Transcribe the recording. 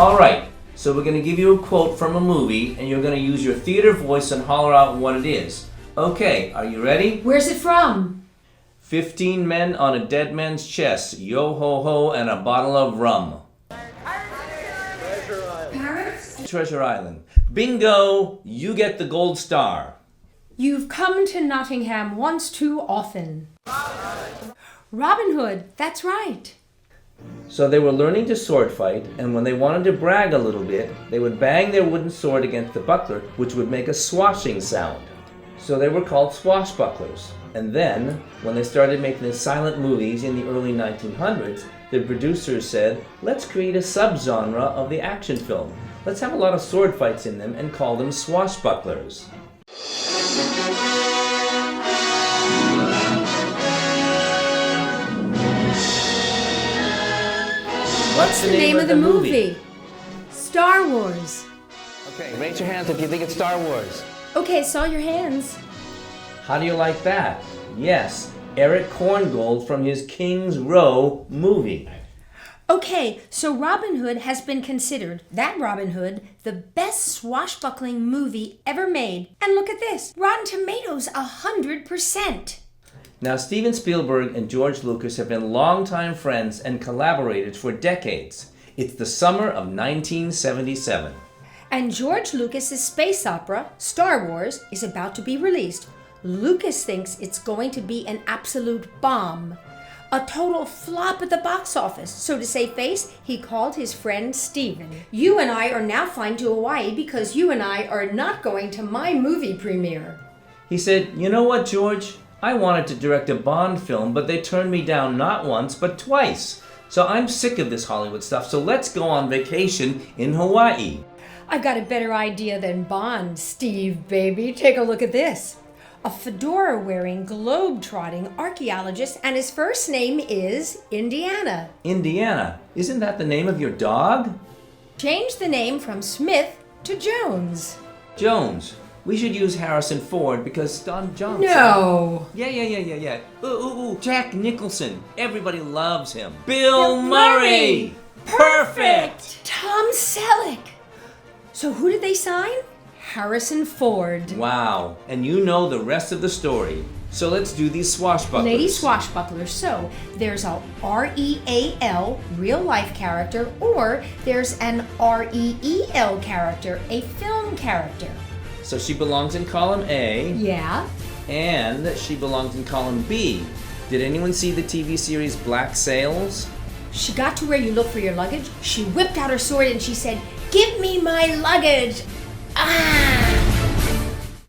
Alright, so we're going to give you a quote from a movie, and you're going to use your theater voice and holler out what it is. Okay, are you ready? Where's it from? 15 men on a dead man's chest, yo-ho-ho, and a bottle of rum. Paris? Treasure Island. Bingo! You get the gold star. You've come to Nottingham once too often. Robin Hood, that's right. So they were learning to sword fight, and when they wanted to brag a little bit, they would bang their wooden sword against the buckler, which would make a swashing sound. So they were called swashbucklers. And then, when they started making the silent movies in the early 1900s, the producers said, let's create a subgenre of the action film. Let's have a lot of sword fights in them and call them swashbucklers. What's the name of the movie? Star Wars. Okay, raise your hands if you think it's Star Wars. Okay, saw your hands. How do you like that? Yes, Eric Korngold from his King's Row movie. Okay, so Robin Hood has been considered, that Robin Hood, the best swashbuckling movie ever made. And look at this, Rotten Tomatoes 100%. Now, Steven Spielberg and George Lucas have been longtime friends and collaborators for decades. It's the summer of 1977. And George Lucas's space opera, Star Wars, is about to be released. Lucas thinks it's going to be an absolute bomb. A total flop at the box office. So to save face, he called his friend Steven. You and I are now flying to Hawaii because you and I are not going to my movie premiere. He said, you know what, George? I wanted to direct a Bond film, but they turned me down not once, but twice. So I'm sick of this Hollywood stuff, so let's go on vacation in Hawaii. I've got a better idea than Bond, Steve, baby. Take a look at this. A fedora-wearing, globe-trotting archaeologist, and his first name is Indiana. Indiana? Isn't that the name of your dog? Change the name from Smith to Jones. Jones. We should use Harrison Ford because Don Johnson. No. Yeah. Ooh. Jack Nicholson. Everybody loves him. Bill Murray. Perfect. Tom Selleck. So who did they sign? Harrison Ford. Wow. And you know the rest of the story. So let's do these swashbucklers. Lady Swashbucklers. So there's a R-E-A-L, real life character, or there's an R-E-E-L character, a film character. So she belongs in column A. Yeah. And she belongs in column B. Did anyone see the TV series Black Sails? She got to where you look for your luggage. She whipped out her sword and she said, "Give me my luggage." Ah!